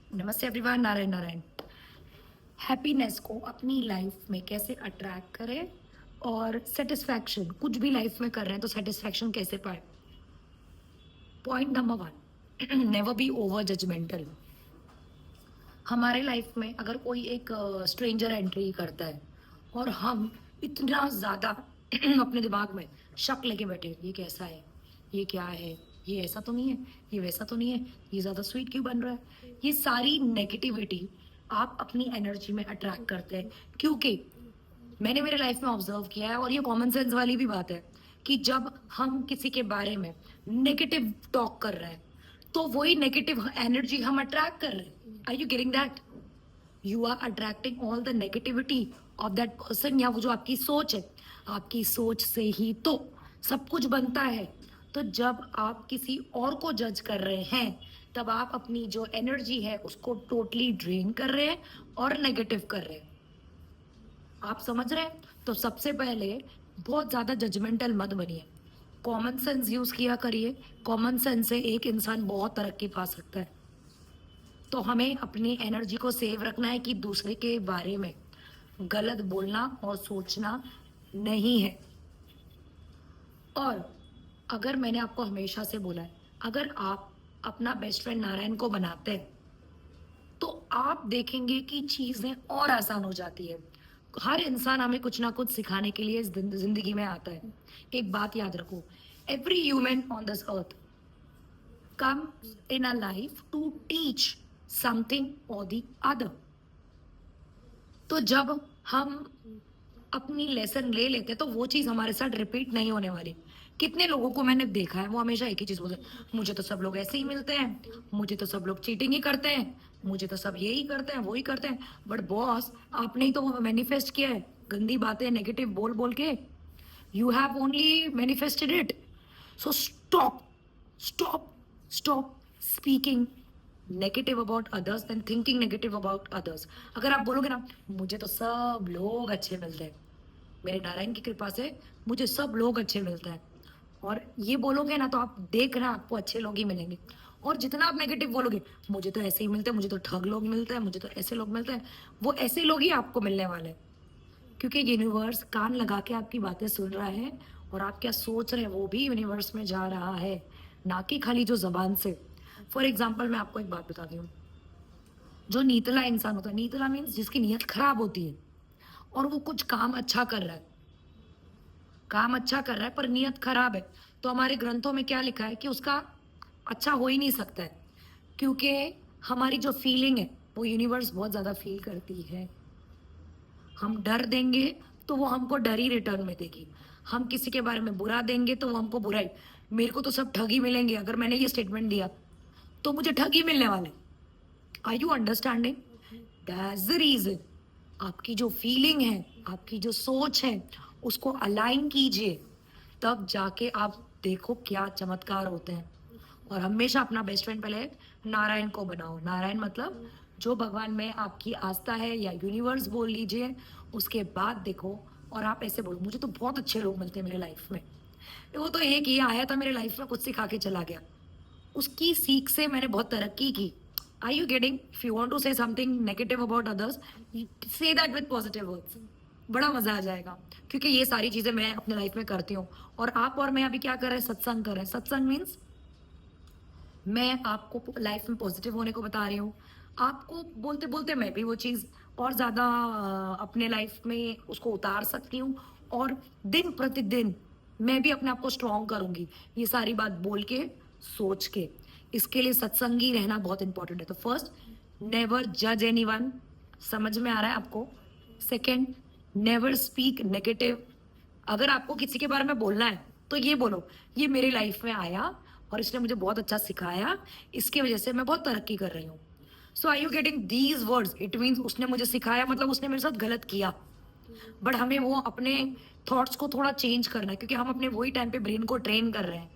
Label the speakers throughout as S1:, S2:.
S1: नमस्ते everyone, Narayan Narayan. Happiness को अपनी लाइफ में कैसे अट्रैक्ट करें और सेटिस्फैक्शन, कुछ भी लाइफ में कर रहे हैं तो सेटिस्फैक्शन कैसे पाए। Point number one, never be over judgemental. हमारे लाइफ में अगर कोई एक स्ट्रेंजर एंट्री करता है और हम इतना ज़्यादा अपने दिमाग में शक लेके बैठे, ये कैसा है, ये क्या है, ये ऐसा तो नहीं है, ये वैसा तो नहीं है, ये ज़्यादा स्वीट क्यों बन रहा है, ये सारी नेगेटिविटी आप अपनी एनर्जी में अट्रैक्ट करते हैं। क्योंकि मैंने मेरे लाइफ में ऑब्जर्व किया है और ये कॉमन सेंस वाली भी बात है कि जब हम किसी के बारे में नेगेटिव टॉक कर रहे हैं तो वही नेगेटिव एनर्जी हम अट्रैक्ट कर रहे हैं। Are you getting that? You are attracting all the negativity of that person, या वो जो आपकी सोच है, आपकी सोच से ही तो सब कुछ बनता है। तो जब आप किसी और को जज कर रहे हैं तब आप अपनी जो एनर्जी है उसको टोटली ड्रेन कर रहे हैं और नेगेटिव कर रहे हैं। आप समझ रहे हैं? तो सबसे पहले बहुत ज्यादा जजमेंटल मत बनिए, कॉमन सेंस यूज किया करिए। कॉमन सेंस से एक इंसान बहुत तरक्की पा सकता है। तो हमें अपनी एनर्जी को सेव रखना है कि दूसरे के बारे में गलत बोलना और सोचना नहीं है। और अगर मैंने आपको हमेशा से बोला है, अगर आप अपना बेस्ट फ्रेंड नारायण को बनाते हैं तो आप देखेंगे कि चीजें और आसान हो जाती है। हर इंसान हमें कुछ ना कुछ सिखाने के लिए इस जिंदगी में आता है। एक बात याद रखो, every human on this earth come in a life to teach something और द अदर। तो जब हम अपनी लेसन ले लेते हैं तो वो चीज हमारे साथ रिपीट नहीं होने वाली। कितने लोगों को मैंने देखा है वो हमेशा एक ही चीज बोलते हैं, मुझे तो सब लोग ऐसे ही मिलते हैं, मुझे तो सब लोग चीटिंग ही करते हैं, मुझे तो सब यही करते हैं, वो ही करते हैं। बट बॉस, आपने ही तो वो मैनिफेस्ट किया है गंदी बातें नेगेटिव बोल बोल के। You have only manifested it. So stop, stop, stop speaking negative about others and thinking negative about others. अगर आप बोलोगे ना मुझे तो सब लोग अच्छे मिलते हैं, मेरे नारायण की कृपा से मुझे सब लोग अच्छे मिलते हैं, और ये बोलोगे ना तो आप देखना आपको अच्छे लोग ही मिलेंगे। और जितना आप नेगेटिव बोलोगे, मुझे तो ऐसे ही मिलते हैं, मुझे तो ठग लोग मिलते हैं, मुझे तो ऐसे लोग मिलते हैं, वो ऐसे लोग ही आपको मिलने वाले हैं। क्योंकि यूनिवर्स कान लगा के आपकी बातें सुन रहा है और आप क्या सोच रहे हैं वो भी यूनिवर्स में जा रहा है, ना कि खाली जो जबान से। फॉर एग्जाम्पल मैं आपको एक बात बताती हूँ, जो नीतला इंसान होता है, नीतला मीन्स जिसकी नीयत खराब होती है और वो कुछ काम अच्छा कर रहा है, काम अच्छा कर रहा है पर नीयत खराब है, तो हमारे ग्रंथों में क्या लिखा है कि उसका अच्छा हो ही नहीं सकता है। क्योंकि हमारी जो फीलिंग है वो यूनिवर्स बहुत ज्यादा फील करती है। हम डर देंगे तो वो हमको डर ही रिटर्न में देगी। हम किसी के बारे में बुरा देंगे तो वो हमको बुराई। मेरे को तो सब ठगी मिलेंगे, अगर मैंने ये स्टेटमेंट दिया तो मुझे ठगी मिलने वाले। Are you understanding? That's the reason. आपकी जो फीलिंग है, आपकी जो सोच है, उसको अलाइन कीजिए, तब जाके आप देखो क्या चमत्कार होते हैं। और हमेशा अपना बेस्ट फ्रेंड पहले नारायण को बनाओ। नारायण मतलब जो भगवान में आपकी आस्था है, या यूनिवर्स बोल लीजिए। उसके बाद देखो, और आप ऐसे बोलो मुझे तो बहुत अच्छे लोग मिलते हैं मेरे लाइफ में, वो तो एक ये आया था मेरे लाइफ में कुछ सिखा के चला गया, उसकी सीख से मैंने बहुत तरक्की की। Are you getting? If you want to say something negative about others, say that with positive words, बड़ा मजा आ जाएगा। क्योंकि ये सारी चीजें मैं अपने लाइफ में करती हूँ। और आप और मैं अभी क्या कर रहे हैं? सत्संग कर रहे हैं। सत्संग मीन्स मैं आपको लाइफ में पॉजिटिव होने को बता रही हूँ। आपको बोलते बोलते मैं भी वो चीज़ और ज़्यादा अपने लाइफ में उसको उतार सकती हूँ। और दिन प्रतिदिन मैं भी अपने आप को स्ट्रॉन्ग करूंगी, ये सारी बात बोल के, सोच के। इसके लिए सत्संगी रहना बहुत इंपॉर्टेंट है। तो फर्स्ट, नेवर जज एनीवन। समझ में आ रहा है आपको? Second, never speak negative. अगर आपको किसी के बारे में बोलना है तो ये बोलो, ये मेरी लाइफ में आया और इसने मुझे बहुत अच्छा सिखाया, इसकी वजह से मैं बहुत तरक्की कर रही हूँ। So are you getting these words? It means उसने मुझे सिखाया मतलब उसने मेरे साथ गलत किया। बट हमें वो अपने थॉट्स को थोड़ा चेंज करना है, क्योंकि हम अपने वही टाइम पे ब्रेन को ट्रेन कर रहे हैं।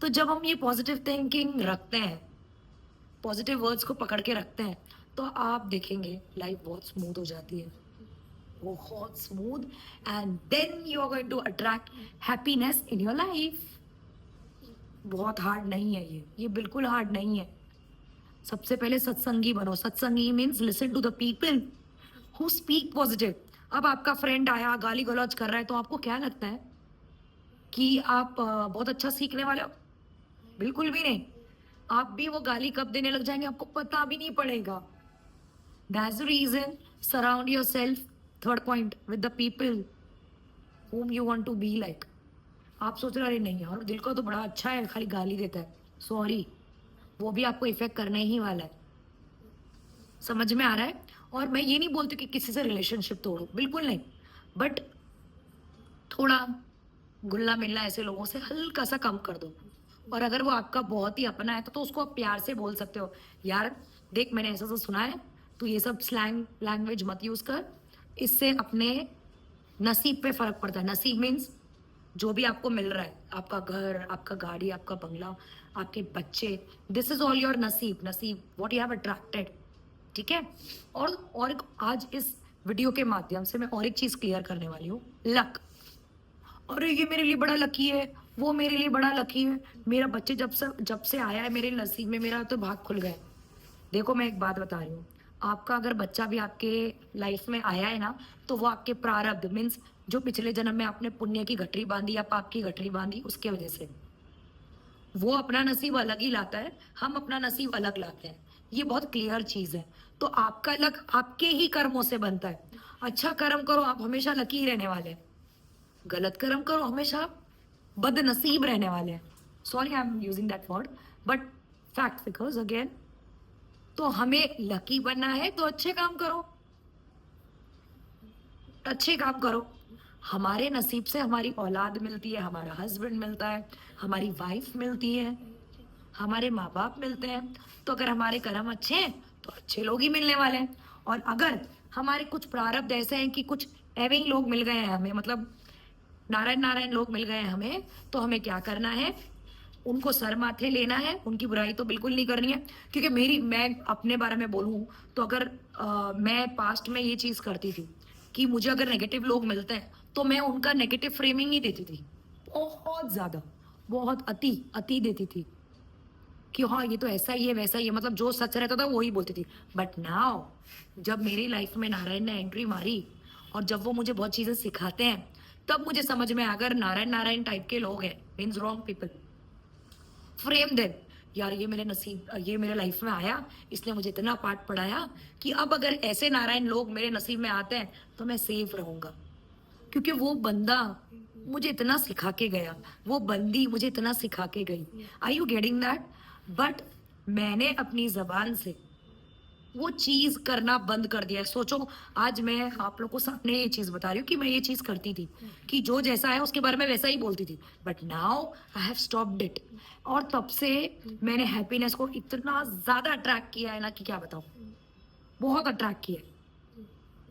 S1: तो जब हम ये पॉजिटिव थिंकिंग रखते हैं, पॉजिटिव वर्ड्स को पकड़ के रखते हैं, तो आप देखेंगे लाइफ बहुत स्मूथ हो जाती है, बहुत smooth. And then you are going to attract happiness in your life. बहुत हार्ड नहीं है ये बिल्कुल हार्ड नहीं है। सबसे पहले सत्संगी बनो। सत्संगी means listen to the people who speak positive. अब आपका फ्रेंड आया गाली गलौज कर रहा है तो आपको क्या लगता है कि आप बहुत अच्छा सीखने वाले हो? बिल्कुल भी नहीं। आप भी वो गाली कब देने लग जाएंगे आपको पता भी नहीं पड़ेगा। That's the reason surround yourself, third point, with the people whom you want to be like। आप सोच रहे अरे नहीं यार दिल को तो बड़ा अच्छा है, खाली गाली देता है, सॉरी, वो भी आपको इफेक्ट करने ही वाला है। समझ में आ रहा है? और मैं ये नहीं बोलती कि किसी से रिलेशनशिप तोड़ो, बिल्कुल नहीं, बट थोड़ा घुलना मिलना ऐसे लोगों से हल्का सा कम कर दो। और अगर वो आपका बहुत ही अपना है तो उसको आप प्यार से बोल सकते हो, यार देख मैंने ऐसा सा सुना है, तू ये सब स्लैंग लैंग्वेज मत यूज कर, इससे अपने नसीब पे फर्क पड़ता है। नसीब मीन्स जो भी आपको मिल रहा है, आपका घर, आपका गाड़ी, आपका बंगला, आपके बच्चे, दिस इज ऑल योर नसीब। नसीब व्हाट यू हैव अट्रैक्टेड, ठीक है। आज इस वीडियो के माध्यम से मैं और एक चीज क्लियर करने वाली हूँ, लक। अरे ये मेरे लिए बड़ा लकी है, वो मेरे लिए बड़ा लकी है, मेरा बच्चे जब से आया है मेरे नसीब में, मेरा तो भाग खुल गया। देखो मैं एक बात बता रही हूँ, आपका अगर बच्चा भी आपके लाइफ में आया है ना, तो वो आपके प्रारब्ध मीन्स जो पिछले जन्म में आपने पुण्य की गठरी बांधी या पाप की गठरी बांधी उसके वजह से वो अपना नसीब अलग ही लाता है, हम अपना नसीब अलग लाते हैं। ये बहुत क्लियर चीज है। तो आपका लक आपके ही कर्मों से बनता है। अच्छा कर्म करो आप हमेशा लकी रहने वाले हैं, गलत कर्म करो हमेशा बदनसीब रहने वाले हैं। Sorry I am using that word, but fact figures again. तो हमें लकी बनना है तो अच्छे काम करो, अच्छे काम करो। हमारे नसीब से हमारी औलाद मिलती है, हमारा हस्बैंड मिलता है, हमारी वाइफ मिलती है, हमारे माँ बाप मिलते हैं। तो अगर हमारे कर्म अच्छे हैं तो अच्छे लोग ही मिलने वाले हैं। और अगर हमारे कुछ प्रारब्ध ऐसे हैं कि कुछ एवे ही लोग मिल गए हैं हमें, मतलब नारायण नारायण लोग मिल गए हैं हमें, तो हमें क्या करना है, उनको सर माथे लेना है, उनकी बुराई तो बिल्कुल नहीं करनी है। क्योंकि मैं अपने बारे में बोलूं तो अगर मैं पास्ट में ये चीज करती थी कि मुझे अगर नेगेटिव लोग मिलते हैं तो मैं उनका नेगेटिव फ्रेमिंग ही देती थी, बहुत ज्यादा, बहुत अति अति देती थी कि हाँ ये तो ऐसा ही है वैसा ही है, मतलब जो सच रहता था वही बोलती थी। बट नाउ जब मेरी लाइफ में नारायण ने एंट्री मारी और जब वो मुझे बहुत चीजें सिखाते हैं, तब मुझे समझ में अगर नारायण नारायण टाइप के लोग हैं means wrong people, frame them, यार ये मेरे नसीब, ये मेरे लाइफ में आया, इसने मुझे इतना पाठ पढ़ाया कि अब अगर ऐसे नारायण लोग मेरे नसीब में आते हैं तो मैं सेफ रहूंगा। क्योंकि वो बंदा मुझे इतना सिखा के गया, वो बंदी मुझे इतना सिखा के गई। Are you getting that? But मैंने अपनी जबान से वो चीज करना बंद कर दिया है। सोचो आज मैं आप लोगों को सामने ये चीज बता रही हूँ कि मैं ये चीज करती थी कि जो जैसा है उसके बारे में वैसा ही बोलती थी, but now I have stopped it. और तब से मैंने हैप्पीनेस को इतना ज्यादा अट्रैक्ट किया है ना कि क्या बताऊं, बहुत अट्रैक्ट किया है,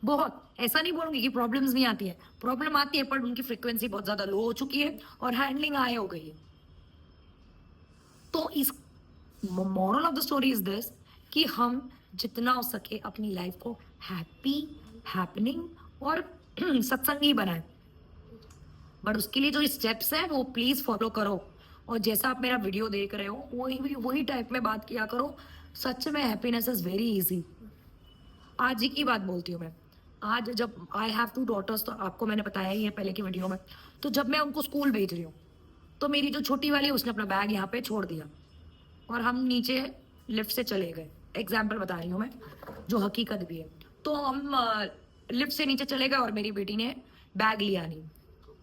S1: बहुत। ऐसा नहीं बोलूंगी कि प्रॉब्लम्स नहीं आती है, प्रॉब्लम आती है पर उनकी फ्रिक्वेंसी बहुत ज्यादा लो हो चुकी है और हैंडलिंग हाई हो गई है। तो इस moral of the story is this कि हम जितना हो सके अपनी लाइफ को हैप्पी, हैपनिंग और सत्संगी बनाए। बट उसके लिए जो स्टेप्स हैं वो प्लीज फॉलो करो। और जैसा आप मेरा वीडियो देख रहे हो वही टाइप में बात किया करो। सच में हैप्पीनेस इज वेरी इजी। आज ही की बात बोलती हूँ मैं, आज जब आई हैव 2 डॉटर्स, तो आपको मैंने बताया ही है पहले की वीडियो में, तो जब मैं उनको स्कूल भेज रही हूँ तो मेरी जो छोटी वाली है उसने अपना बैग यहाँ पे छोड़ दिया और हम नीचे लिफ्ट से चले गए। एग्जाम्पल बता रही हूँ मैं, जो हकीकत भी है। तो हम लिफ्ट से नीचे चले गए और मेरी बेटी ने बैग लिया नहीं,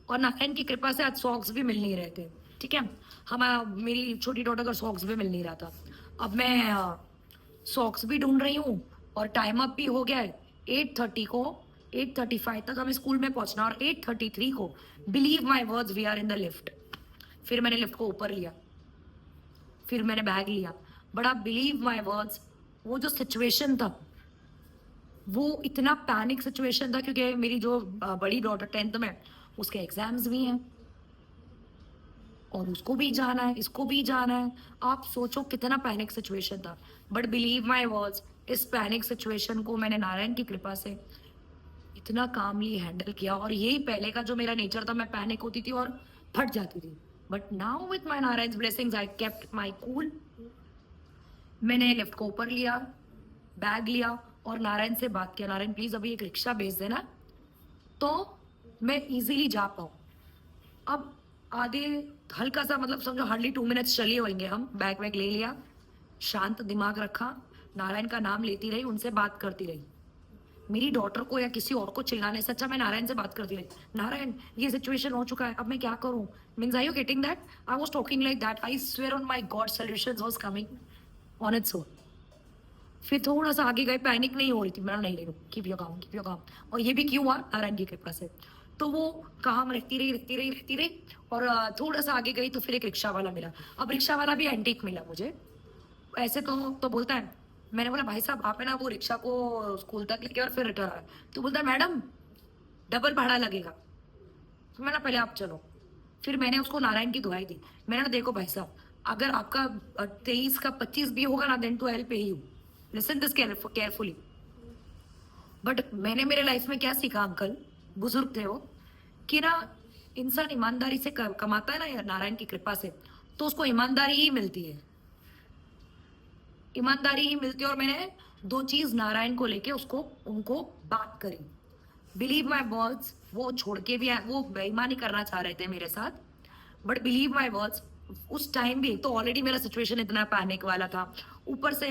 S1: और नारायण की कृपा से आज सॉक्स भी मिल नहीं रहे थे, ठीक है। हम मेरी छोटी डॉटर का सॉक्स भी मिल नहीं रहा था। अब मैं सॉक्स भी ढूंढ रही हूँ और टाइम अप भी हो गया है। 8:30 को 8:35 तक हमें स्कूल में पहुंचना, और 8:33 को believe my words we are in the lift. फिर मैंने लिफ्ट को ऊपर लिया, फिर मैंने बैग लिया। बड़ा बिलीव माई वर्ड्स, वो जो सिचुएशन था वो इतना पैनिक सिचुएशन था क्योंकि मेरी जो बड़ी डॉटर 10th में, उसके एग्जाम्स भी हैं और उसको भी जाना है, इसको भी जाना है। आप सोचो कितना पैनिक सिचुएशन था। बट बिलीव माई वर्ड्स, इस पैनिक सिचुएशन को मैंने नारायण की कृपा से इतना कामली हैंडल किया। और यही पहले का जो मेरा नेचर था, मैं पैनिक होती थी और फट जाती थी। But now with my Narayan blessings I kept my cool. मैंने लिफ्ट को ऊपर लिया, बैग लिया और नारायण से बात किया, नारायण प्लीज अभी एक रिक्शा भेज देना तो मैं इजीली जा पाऊँ। अब आधे हल्का सा मतलब समझो हार्डली 2 मिनट्स चलिए होंगे, हम बैग वैग ले लिया, शांत दिमाग रखा, नारायण का नाम लेती रही, उनसे बात करती रही। मेरी डॉटर को या किसी और को चिल्लाने से अच्छा मैं नारायण से बात करती रही, नारायण ये सिचुएशन हो चुका है, अब मैं क्या करूं। Means I you getting that? I was talking like that, I swear on my God solutions was coming on its own. फिर थोड़ा सा आगे गए, पैनिक नहीं हो रही थी, मैं नहीं ले कीप योर काम, कीप योर काम। और ये भी क्यों हुआ, नारायण की कृपा से। तो वो काम रहती रही और थोड़ा सा आगे गई तो फिर एक रिक्शा वाला मिला। अब रिक्शा वाला भी एंटीक मिला मुझे, ऐसे तो बोलता है, मैंने बोला भाई साहब आप है ना वो रिक्शा को स्कूल तक लेके और फिर रिटर्न आए। तो बोलता है मैडम डबल भाड़ा लगेगा। तो मैंने पहले आप चलो। फिर मैंने उसको नारायण की दुआई दी, मैंने कहा देखो भाई साहब अगर आपका 23 का 25 भी होगा ना देन टू हेल्प पे you, listen this carefully. But मैंने मेरे लाइफ में क्या सीखा अंकल, बुजुर्ग थे वो, कि ना इंसान ईमानदारी से कमाता है ना यार नारायण की कृपा से, तो उसको ईमानदारी ही मिलती है, ईमानदारी ही मिलती है। और मैंने 2 चीज नारायण को लेके उसको उनको बात करी, बिलीव माई वर्ड्स, वो छोड़ के भी वो बेईमानी करना चाह रहे थे मेरे साथ, बट बिलीव माई वर्ड्स उस टाइम भी तो ऑलरेडी मेरा सिचुएशन इतना पैनिक वाला था, ऊपर से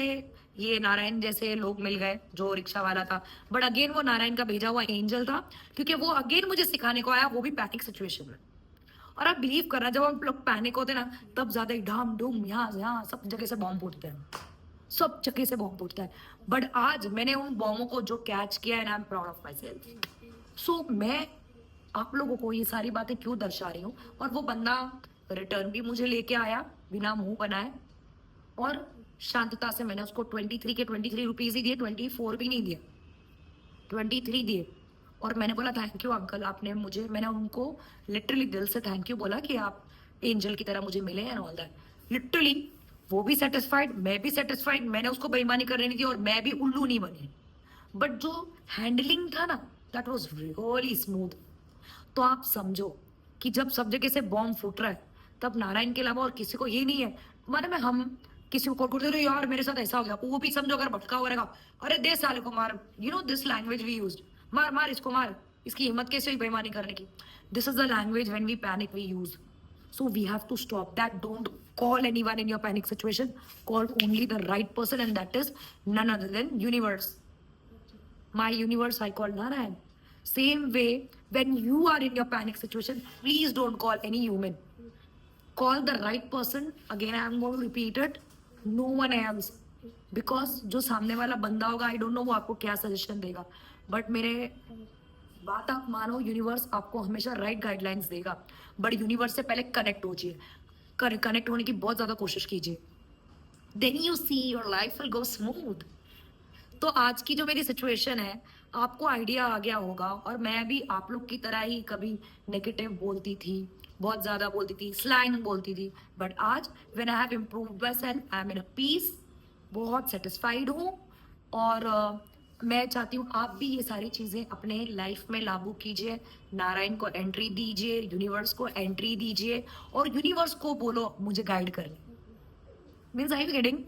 S1: ये नारायण जैसे लोग मिल गए जो रिक्शा वाला था, बट अगेन वो नारायण का भेजा हुआ एंजल था, क्योंकि वो अगेन मुझे सिखाने को आया, वो भी पैनिक सिचुएशन में। और आप बिलीव करना जब हम लोग पैनिक होते ना तब ज्यादा ढाम डूम यहाँ यहाँ सब जगह से बॉम्ब फूटते हैं, सब जगह से बॉम्ब फूटता है। बट आज मैंने उन बॉम्बों को जो कैच किया है, I am proud of myself. So मैं आप लोगों को ये सारी बातें क्यों दर्शा रही हूँ, और वो बंदा रिटर्न भी मुझे लेके आया बिना मुंह बनाए, और शांतता से मैंने उसको 23 के 23 रुपीज ही दिए, 24 भी नहीं दिए, 23 दिए। और मैंने बोला थैंक यू अंकल, आपने मुझे, मैंने उनको लिटरली दिल से थैंक यू बोला कि आप एंजल की तरह मुझे मिले एंड ऑल दैट। लिटरली वो भी सेटिस्फाइड, मैं भी सेटिस्फाइड, मैंने उसको बेईमानी करने नहीं दी और मैं भी उल्लू नहीं बनी। बट जो हैंडलिंग था ना दैट वाज रियली स्मूथ। तो आप समझो कि जब सब जगह से बॉम्ब फूट रहा है तब नारायण के अलावा और किसी को ये नहीं है, माने में हम किसी को कॉल करते रहे यार मेरे साथ ऐसा हो गया, वो भी समझो अगर भटका हुआ रहेगा, अरे दे साले को मार, you know this language we used, मार मार इसको मार, इसकी हिम्मत कैसे हुई बेईमानी करने की। This is the language when we panic we use. So we have to stop that. Don't call anyone in your panic situation. Call only the right person, and that is none other than universe. My universe, I call Narayan. Same way, when you are in your panic situation, please don't call any human. Call the right person. Again, I am going to repeat it. No one else. Because जो सामने वाला बंदा होगा, I don't know वो आपको क्या suggestion देगा, but मेरे बात आप मानो, यूनिवर्स आपको हमेशा राइट गाइडलाइंस देगा। बट यूनिवर्स से पहले कनेक्ट हो जाइए, कनेक्ट होने की बहुत ज्यादा कोशिश कीजिए, then you see your life will go smooth. तो आज की जो मेरी सिचुएशन है आपको आइडिया आ गया होगा, और मैं भी आप लोग की तरह ही कभी नेगेटिव बोलती थी, बहुत ज्यादा बोलती थी, स्लैंग बोलती थी, बट आज when I have improved myself I am in a peace, बहुत सेटिस्फाइड हूँ। और मैं चाहती हूँ आप भी ये सारी चीजें अपने लाइफ में लागू कीजिए, नारायण को एंट्री दीजिए, यूनिवर्स को एंट्री दीजिए, और यूनिवर्स को बोलो मुझे गाइड कर ले। मीन्स आई गेटिंग,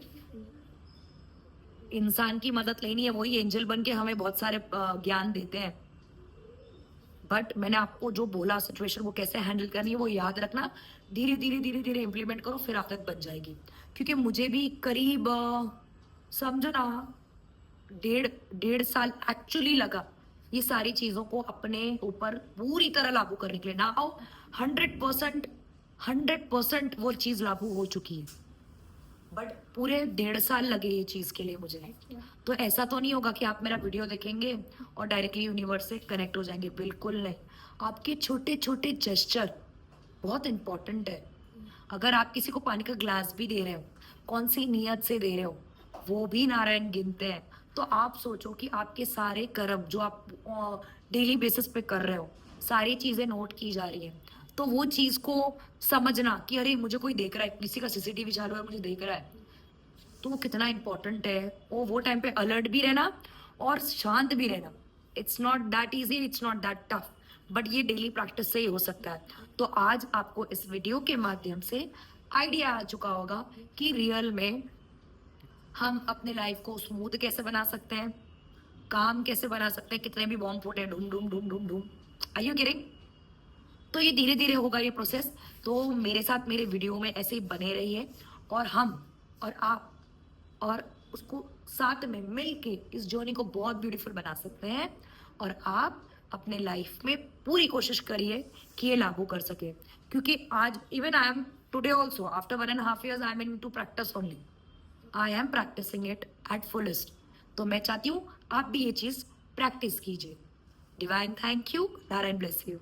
S1: इंसान की मदद लेनी है, वही एंजल बन के हमें बहुत सारे ज्ञान देते हैं। बट मैंने आपको जो बोला सिचुएशन वो कैसे हैंडल करनी है वो याद रखना, धीरे धीरे धीरे धीरे इम्प्लीमेंट करो, फिर आदत बन जाएगी। क्योंकि मुझे भी करीब समझो ना 1.5 साल एक्चुअली लगा ये सारी चीजों को अपने ऊपर पूरी तरह लागू करने के लिए। नाउ 100% वो चीज लागू हो चुकी है, बट पूरे 1.5 साल लगे ये चीज के लिए मुझे। तो ऐसा तो नहीं होगा कि आप मेरा वीडियो देखेंगे और डायरेक्टली यूनिवर्स से कनेक्ट हो जाएंगे, बिल्कुल नहीं। आपके छोटे छोटे जेस्चर बहुत इंपॉर्टेंट है। अगर आप किसी को पानी का ग्लास भी दे रहे हो, कौन सी नियत से दे रहे हो, वो भी नारायण गिनते हैं। तो आप सोचो कि आपके सारे कर्म जो आप डेली बेसिस पे कर रहे हो, सारी चीजें नोट की जा रही है। तो वो चीज को समझना कि अरे मुझे कोई देख रहा है, किसी का सीसीटीवी चालू है, मुझे देख रहा है, तो वो कितना इंपॉर्टेंट है। वो टाइम पे अलर्ट भी रहना और शांत भी रहना। It's not that easy, it's not that tough, but ये डेली प्रैक्टिस से ही हो सकता है। तो आज आपको इस वीडियो के माध्यम से आइडिया आ चुका होगा कि रियल में हम अपने लाइफ को स्मूथ कैसे बना सकते हैं, काम कैसे बना सकते हैं, कितने भी बॉम्ब फूटे ढूम ढूम ढूम ढूम ढूम। Are you getting? तो ये धीरे धीरे होगा ये प्रोसेस। तो मेरे साथ मेरे वीडियो में ऐसे ही बने रहिए, और हम और आप और उसको साथ में मिल के इस जर्नी को बहुत ब्यूटीफुल बना सकते हैं। और आप अपने लाइफ में पूरी कोशिश करिए कि ये लागू कर सके, क्योंकि आज even I am today also after 1.5 years I am into practice only. I am practising it at fullest. तो मैं चाहती हूँ आप भी ये चीज़ प्रैक्टिस कीजिए। Divine thank you, Narayan bless you.